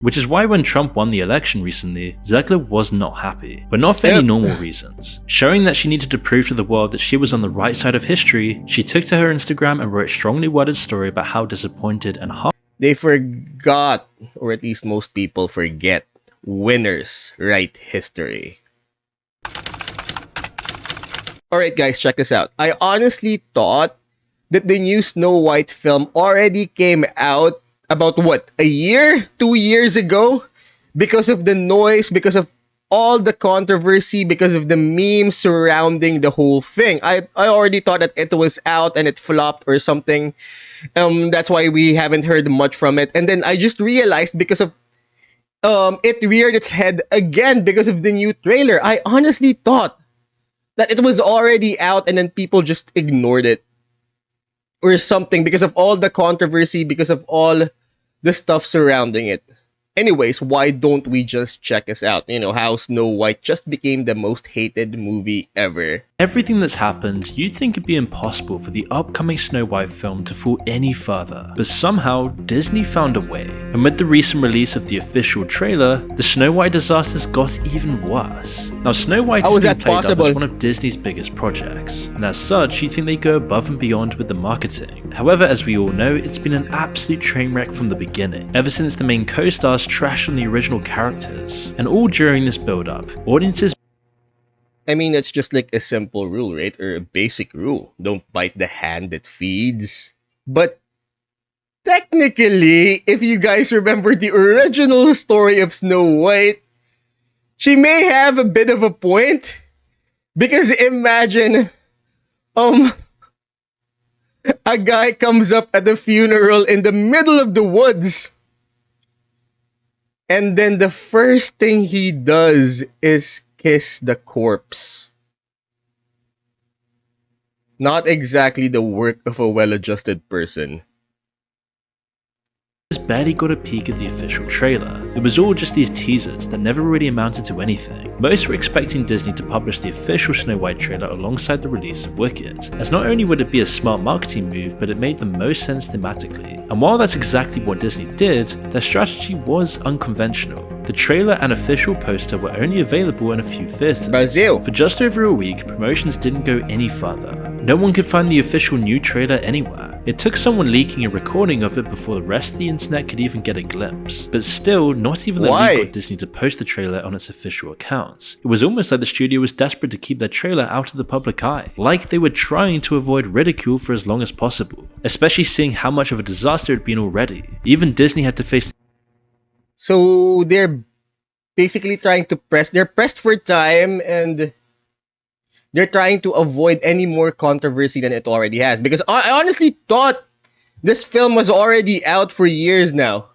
Which is why when Trump won the election recently, Zegler was not happy, but not for any normal reasons. Showing that she needed to prove to the world that she was on the right side of history, she took to her Instagram and wrote a strongly worded story about how disappointed and They forgot, or at least most people forget, winners write history. Alright guys, check this out. I honestly thought that the new Snow White film already came out about what, a year? 2 years ago? Because of the noise, because of all the controversy, because of the memes surrounding the whole thing. I already thought that it was out and it flopped or something. That's why we haven't heard much from it. And then I just realized because of it reared its head again because of the new trailer. I honestly thought that it was already out and then people just ignored it or something because of all the controversy, because of all the stuff surrounding it. Anyways, why don't we just check us out? You know, how Snow White just became the most hated movie ever. everything that's happened, you'd think it'd be impossible for the upcoming Snow White film to fall any further, but somehow Disney found a way. And with the recent release of the official trailer, the Snow White disasters got even worse. Now Snow White has been played up as one of Disney's biggest projects, and as such you'd think they go above and beyond with the marketing. However, as we all know, it's been an absolute train wreck from the beginning, ever since the main co-stars trashed on the original characters, and all during this build-up, audiences I mean, it's just like a simple rule, right? Or a basic rule. Don't bite the hand that feeds. But technically, if you guys remember the original story of Snow White, she may have a bit of a point. Because imagine, a guy comes up at the funeral in the middle of the woods. And then the first thing he does is kiss the corpse. Not exactly the work of a well-adjusted person. barely got a peek at the official trailer. It was all just these teasers that never really amounted to anything. Most were expecting Disney to publish the official Snow White trailer alongside the release of Wicked, as not only would it be a smart marketing move, but it made the most sense thematically. And while that's exactly what Disney did, their strategy was unconventional. The trailer and official poster were only available in a few theaters. Brazil. For just over a week, promotions didn't go any further. No one could find the official new trailer anywhere. It took someone leaking a recording of it before the rest of the internet could even get a glimpse. But still, not even the leak got Disney to post the trailer on its official accounts. It was almost like the studio was desperate to keep their trailer out of the public eye, like they were trying to avoid ridicule for as long as possible, especially seeing how much of a disaster it had been already. Even Disney had to face. So they're basically trying to they're pressed for time, and they're trying to avoid any more controversy than it already has. Because I honestly thought this film was already out for years now.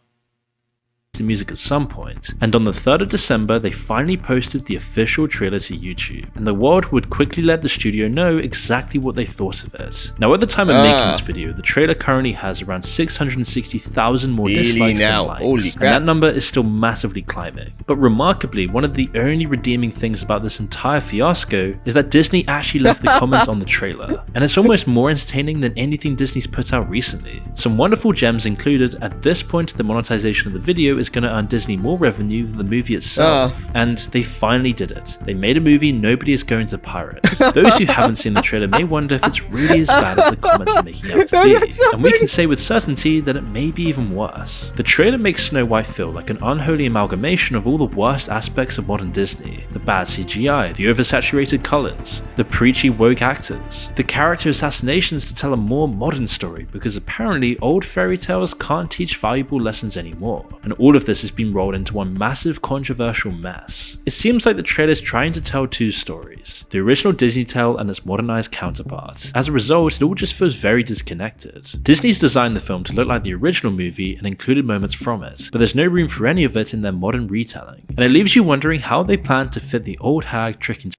The music at some point, and on the 3rd of December they finally posted the official trailer to YouTube, and the world would quickly let the studio know exactly what they thought of it. Now at the time of making this video, the trailer currently has around 660,000 more dislikes than likes, and that number is still massively climbing. But remarkably, one of the only redeeming things about this entire fiasco is that Disney actually left the comments on the trailer, and it's almost more entertaining than anything Disney's put out recently. Some wonderful gems included. At this point, the monetization of the video is going to earn Disney more revenue than the movie itself, and they finally did it. They made a movie nobody is going to pirate. Those who haven't seen the trailer may wonder if it's really as bad as the comments are making out to be, and we can say with certainty that it may be even worse. The trailer makes Snow White feel like an unholy amalgamation of all the worst aspects of modern Disney: the bad CGI, the oversaturated colors, the preachy woke actors, the character assassinations to tell a more modern story because apparently old fairy tales can't teach valuable lessons anymore, and all of this has been rolled into one massive controversial mess. It seems like the trailer is trying to tell two stories: the original Disney tale and its modernized counterpart. As a result, it all just feels very disconnected. Disney's designed the film to look like the original movie and included moments from it, but there's no room for any of it in their modern retelling, and it leaves you wondering how they plan to fit the old hag trick into.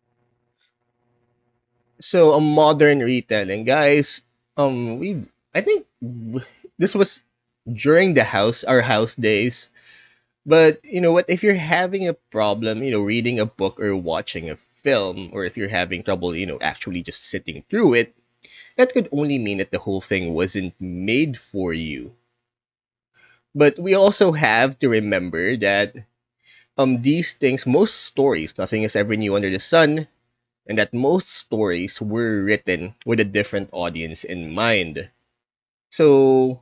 So a modern retelling, guys. I think this was during our house days. But you know what, if you're having a problem, reading a book or watching a film, or if you're having trouble, actually just sitting through it, that could only mean that the whole thing wasn't made for you. But we also have to remember that these things, most stories, nothing is ever new under the sun, and that most stories were written with a different audience in mind. So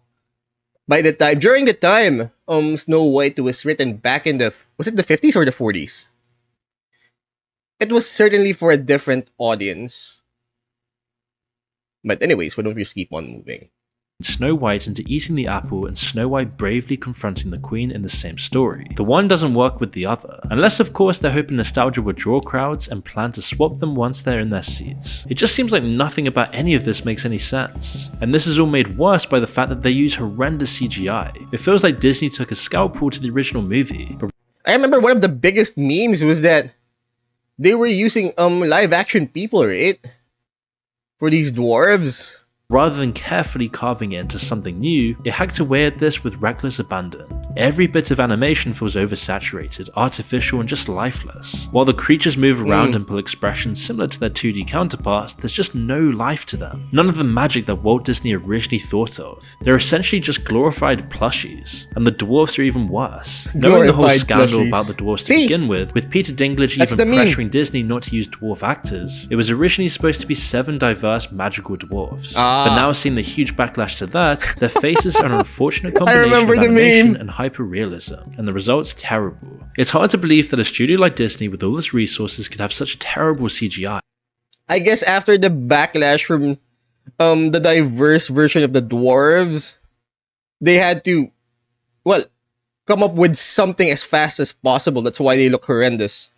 during the time Snow White was written back in the, was it the 50s or the 40s? It was certainly for a different audience. But anyways, why don't we just keep on moving? Snow White into eating the apple and Snow White bravely confronting the Queen in the same story. The one doesn't work with the other, unless of course they're hoping nostalgia would draw crowds and plan to swap them once they're in their seats. It just seems like nothing about any of this makes any sense. And this is all made worse by the fact that they use horrendous CGI. It feels like Disney took a scalpel to the original movie. But I remember one of the biggest memes was that they were using live action people, right? For these dwarves. rather than carefully carving it into something new, it hacked away at this with reckless abandon. Every bit of animation feels oversaturated, artificial and just lifeless. While the creatures move around and pull expressions similar to their 2D counterparts, there's just no life to them. None of the magic that Walt Disney originally thought of. They're essentially just glorified plushies, and the dwarfs are even worse. Knowing the whole scandal about the dwarfs to begin with Peter Dinklage even pressuring Disney not to use dwarf actors, it was originally supposed to be 7 diverse magical dwarfs. But now seeing the huge backlash to that, their faces are an unfortunate combination of animation and hyper-realism, and the result's terrible. It's hard to believe that a studio like Disney with all its resources could have such terrible CGI. I guess after the backlash from the diverse version of the dwarves, they had to, well, come up with something as fast as possible. That's why they look horrendous.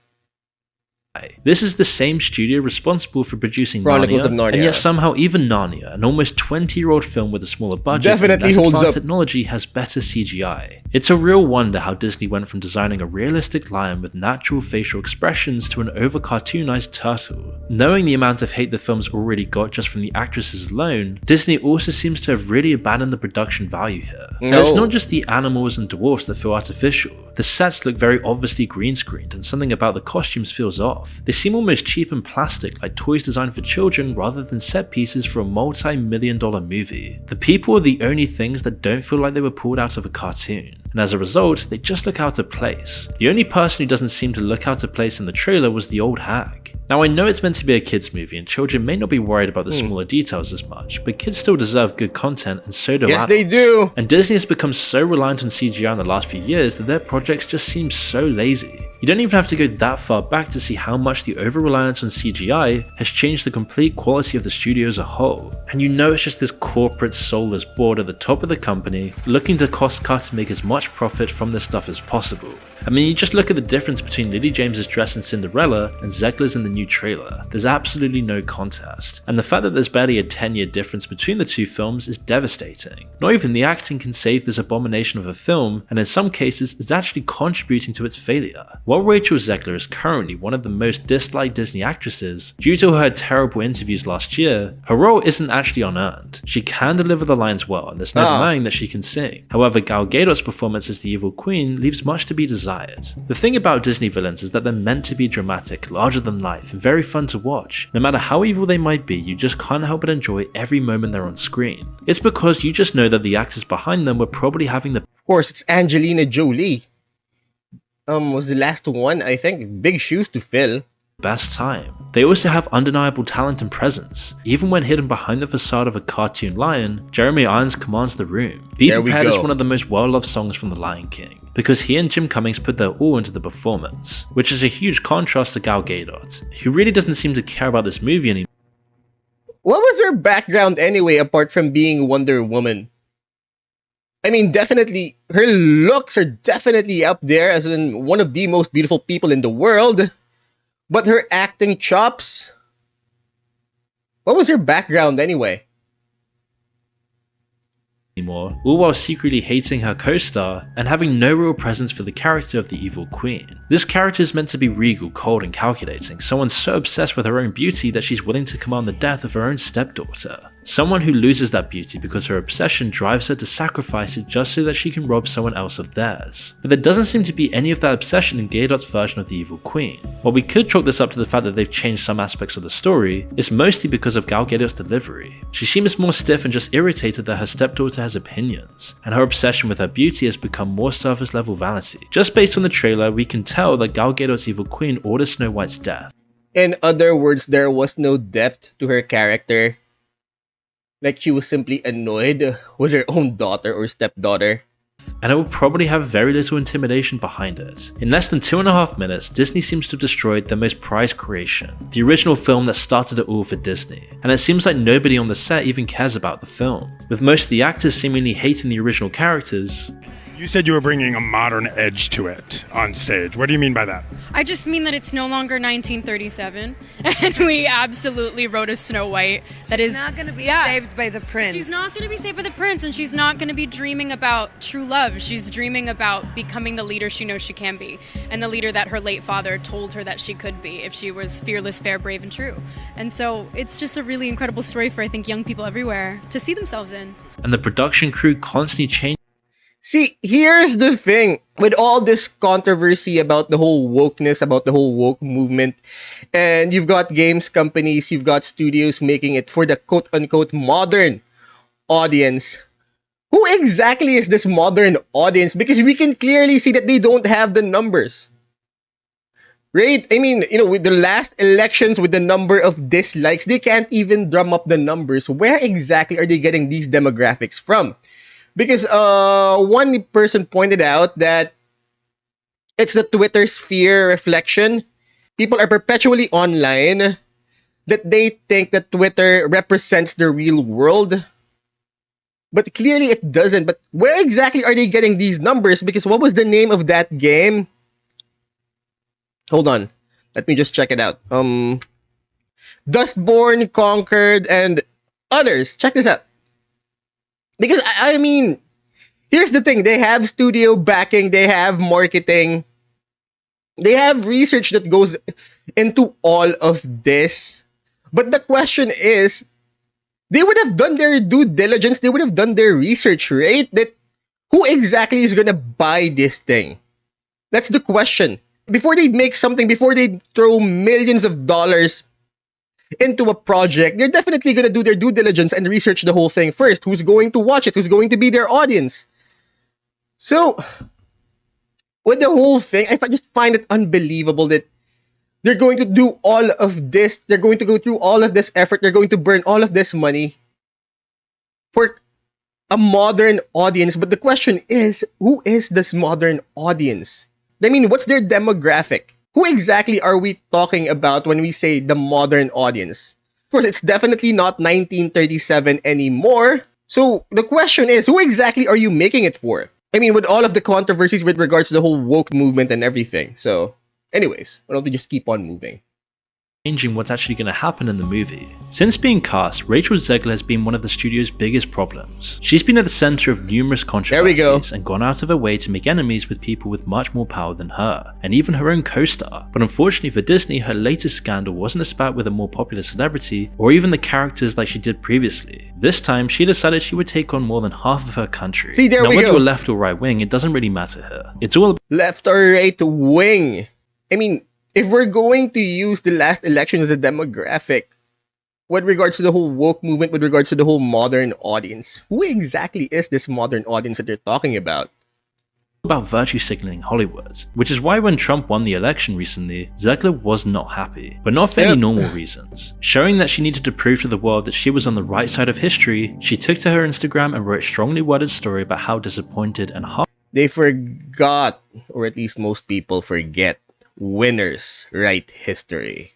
This is the same studio responsible for producing Chronicles of Narnia, and yet somehow even Narnia, an almost 20-year-old film with a smaller budget definitely and holds advanced up. technology, has better CGI. It's a real wonder how Disney went from designing a realistic lion with natural facial expressions to an over-cartoonized turtle. Knowing the amount of hate the film's already got just from the actresses alone, Disney also seems to have really abandoned the production value here. And it's not just the animals and dwarfs that feel artificial. The sets look very obviously green screened, and something about the costumes feels off. They seem almost cheap and plastic, like toys designed for children rather than set pieces for a multi-million-dollar movie. The people are the only things that don't feel like they were pulled out of a cartoon, and as a result, they just look out of place. The only person who doesn't seem to look out of place in the trailer was the old hag. Now I know it's meant to be a kids movie and children may not be worried about the smaller details as much, but kids still deserve good content and so do adults. Yes, they do! And Disney has become so reliant on CGI in the last few years that their projects just seem so lazy. You don't even have to go that far back to see how much the over-reliance on CGI has changed the complete quality of the studio as a whole. And you know it's just this corporate soulless board at the top of the company looking to cost cut and make as much profit from this stuff as possible. I mean, you just look at the difference between Lily James's dress in Cinderella and Zegler's in the new trailer. There's absolutely no contest. And the fact that there's barely a 10-year difference between the two films is devastating. Not even the acting can save this abomination of a film, and in some cases is actually contributing to its failure. While Rachel Zegler is currently one of the most disliked Disney actresses, due to her terrible interviews last year, her role isn't actually unearned. She can deliver the lines well, and there's no denying that she can sing. However, Gal Gadot's performance as the evil queen leaves much to be desired. The thing about Disney villains is that they're meant to be dramatic, larger than life, and very fun to watch. No matter how evil they might be, you just can't help but enjoy every moment they're on screen. It's because you just know that the actors behind them were probably having the— Of course, it's Angelina Jolie. Was the last one, I think. Big shoes to fill. best time. They also have undeniable talent and presence. Even when hidden behind the facade of a cartoon lion, Jeremy Irons commands the room. Be Prepared is one of the most well-loved songs from The Lion King, because he and Jim Cummings put their all into the performance, which is a huge contrast to Gal Gadot, who really doesn't seem to care about this movie anymore. What was her background anyway, apart from being Wonder Woman? I mean, definitely, her looks are definitely up there as in one of the most beautiful people in the world. But her acting chops? What was her background anyway? All while secretly hating her co-star and having no real presence for the character of the evil queen. This character is meant to be regal, cold and calculating, someone so obsessed with her own beauty that she's willing to command the death of her own stepdaughter. Someone who loses that beauty because her obsession drives her to sacrifice it just so that she can rob someone else of theirs. But there doesn't seem to be any of that obsession in Galgadot's version of the evil queen. While we could chalk this up to the fact that they've changed some aspects of the story, it's mostly because of Galgadot's delivery. She seems more stiff and just irritated that her stepdaughter has opinions, and her obsession with her beauty has become more surface level vanity. Just based on the trailer, we can tell that Galgadot's evil queen orders Snow White's death. In other words, there was no depth to her character. Like she was simply annoyed with her own daughter or stepdaughter. And it will probably have very little intimidation behind it. In less than 2.5 minutes, Disney seems to have destroyed their most prized creation, the original film that started it all for Disney, and it seems like nobody on the set even cares about the film, with most of the actors seemingly hating the original characters. You said you were bringing a modern edge to it on stage. What do you mean by that? I just mean that it's no longer 1937, and we absolutely wrote a Snow White that is not going to be saved by the prince. She's not going to be saved by the prince, and she's not going to be dreaming about true love. She's dreaming about becoming the leader she knows she can be, and the leader that her late father told her that she could be if she was fearless, fair, brave, and true. And so it's just a really incredible story for, I think, young people everywhere to see themselves in. And the production crew constantly changed. See, here's the thing. With all this controversy about the whole wokeness, about the whole woke movement, and you've got games companies, you've got studios making it for the quote-unquote modern audience. Who exactly is this modern audience? Because we can clearly see that they don't have the numbers. Right? I mean, with the last elections, with the number of dislikes, they can't even drum up the numbers. Where exactly are they getting these demographics from? Because one person pointed out that it's the Twitter sphere reflection. People are perpetually online, that they think that Twitter represents the real world. But clearly it doesn't. But where exactly are they getting these numbers? Because what was the name of that game? Hold on. Let me just check it out. Dustborn, Conquered, and others. Check this out. Because, I mean, here's the thing. They have studio backing. They have marketing. They have research that goes into all of this. But the question is, they would have done their due diligence. They would have done their research, right? That who exactly is going to buy this thing? That's the question. Before they make something, before they throw millions of dollars into a project, they're definitely going to do their due diligence and research the whole thing first. Who's going to watch it? Who's going to be their audience? So, with the whole thing, I just find it unbelievable that they're going to do all of this. They're going to go through all of this effort. They're going to burn all of this money for a modern audience. But the question is, who is this modern audience? I mean, what's their demographic? Who exactly are we talking about when we say the modern audience? Of course, it's definitely not 1937 anymore. So the question is, who exactly are you making it for? I mean, with all of the controversies with regards to the whole woke movement and everything. So, anyways, why don't we just keep on moving? Changing what's actually going to happen in the movie. Since being cast, Rachelzegler has been one of the studio's biggest problems. She's been at the center of numerous controversies and gone out of her way to make enemies with people with much more power than her, and even her own co-star. But unfortunately for Disney, her latest scandal wasn't a spat with a more popular celebrity, or even the characters like she did previously. This time, she decided she would take on more than half of her country. See, there now, we whether go. you're left or right wing, it doesn't really matter here. It's all about left or right wing. I mean, if we're going to use the last election as a demographic, with regards to the whole woke movement, with regards to the whole modern audience, who exactly is this modern audience that they're talking about? virtue signaling Hollywood, which is why when Trump won the election recently, Zegler was not happy, but not for any normal reasons. Showing that she needed to prove to the world that she was on the right side of history, she took to her Instagram and wrote a strongly worded story about how disappointed and They forgot, or at least most people forget, winners write history.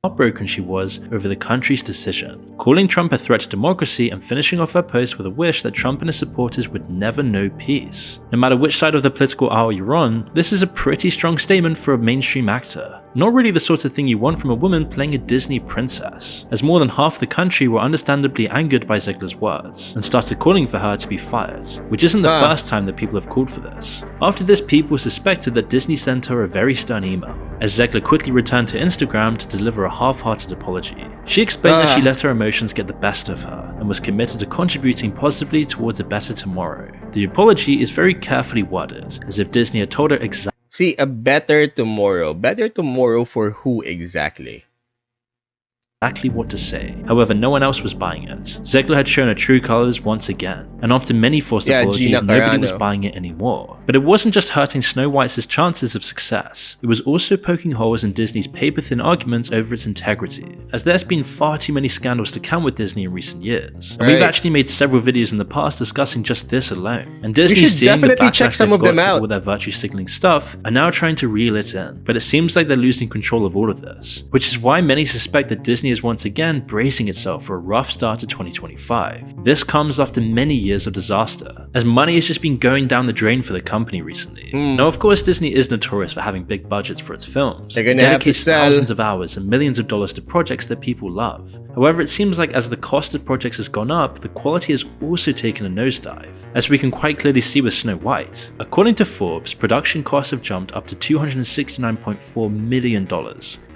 heartbroken she was over the country's decision, calling Trump a threat to democracy and finishing off her post with a wish that Trump and his supporters would never know peace. No matter which side of the political aisle you're on, this is a pretty strong statement for a mainstream actor. Not really the sort of thing you want from a woman playing a Disney princess, as more than half the country were understandably angered by Zegler's words, and started calling for her to be fired, which isn't the first time that people have called for this. After this, people suspected that Disney sent her a very stern email, as Zegler quickly returned to Instagram to deliver a half-hearted apology. She explained that she let her emotions get the best of her and was committed to contributing positively towards a better tomorrow. The apology is very carefully worded, as if Disney had told her exactly. See, a better tomorrow. Better tomorrow for who exactly? What to say. However, no one else was buying it. Zegler had shown her true colors once again, and after many forced apologies, Gina nobody was Carano. buying it anymore. But it wasn't just hurting Snow White's chances of success, it was also poking holes in Disney's paper-thin arguments over its integrity, as there's been far too many scandals to count with Disney in recent years. And we've actually made several videos in the past discussing just this alone. And Disney, should seeing the definitely backlash check some they've of them got to out. all their virtue signaling stuff, are now trying to reel it in. But it seems like they're losing control of all of this, which is why many suspect that Disney is once again bracing itself for a rough start to 2025. This comes after many years of disaster, as money has just been going down the drain for the company recently. Now, of course, Disney is notorious for having big budgets for its films. They're It gonna have to dedicates sell. thousands of hours and millions of dollars to projects that people love. However, it seems like as the cost of projects has gone up, the quality has also taken a nosedive, as we can quite clearly see with Snow White. According to Forbes, production costs have jumped up to $269.4 million,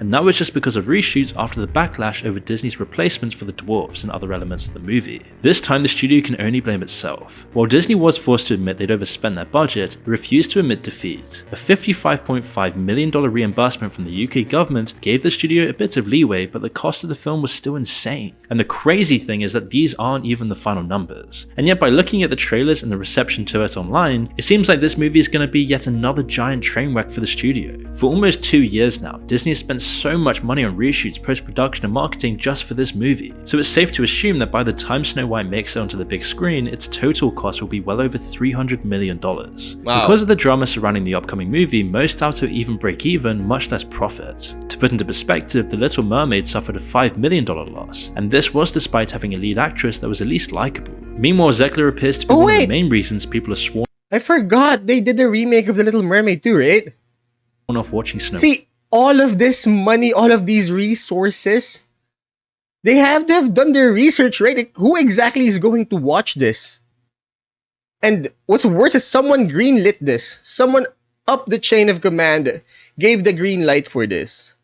and that was just because of reshoots after the backlash over Disney's replacements for the dwarfs and other elements of the movie. This time the studio can only blame itself. While Disney was forced to admit they'd overspent their budget, it refused to admit defeat. A $55.5 million reimbursement from the UK government gave the studio a bit of leeway, but the cost of the film was still insane. And the crazy thing is that these aren't even the final numbers. And yet by looking at the trailers and the reception to it online, it seems like this movie is going to be yet another giant train wreck for the studio. For almost 2 years now, Disney has spent so much money on reshoots, post-production and marketing just for this movie. So it's safe to assume that by the time Snow White makes it onto the big screen, its total cost will be well over $300 million. Wow. Because of the drama surrounding the upcoming movie, most doubt it'll even break even, much less profit. To put into perspective, The Little Mermaid suffered a $5 million loss, and this was despite having a lead actress that was at least likable. Meanwhile, Zegler appears to be one of the main reasons people are sworn I forgot they did a remake of The Little Mermaid too, right? off watching Snow White. See, all of this money, all of these resources, they have to have done their research, right? Like, who exactly is going to watch this? And what's worse is someone greenlit this. Someone up the chain of command gave the green light for this.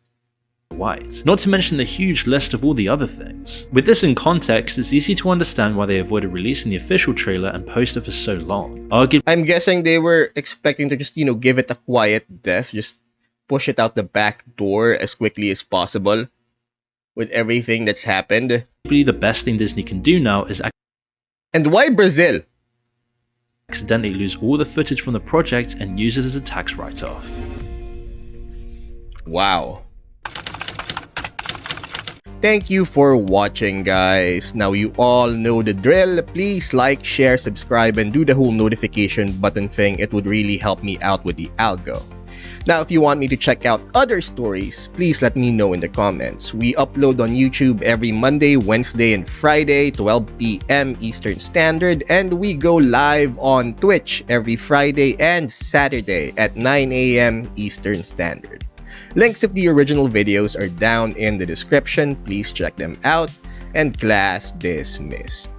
White. Not to mention the huge list of all the other things. With this in context, it's easy to understand why they avoided releasing the official trailer and poster for so long. Arguably, I'm guessing they were expecting to just, give it a quiet death, just push it out the back door as quickly as possible with everything that's happened. the best thing Disney can do now is And why Brazil? accidentally lose all the footage from the project and use it as a tax write-off. Wow. Thank you for watching, guys. Now you all know the drill. Please like, share, subscribe, and do the whole notification button thing. It would really help me out with the algo. Now, if you want me to check out other stories, please let me know in the comments. We upload on YouTube every Monday, Wednesday, and Friday, 12 p.m. Eastern Standard, and we go live on Twitch every Friday and Saturday at 9 a.m. Eastern Standard. Links of the original videos are down in the description. Please check them out. And class dismissed.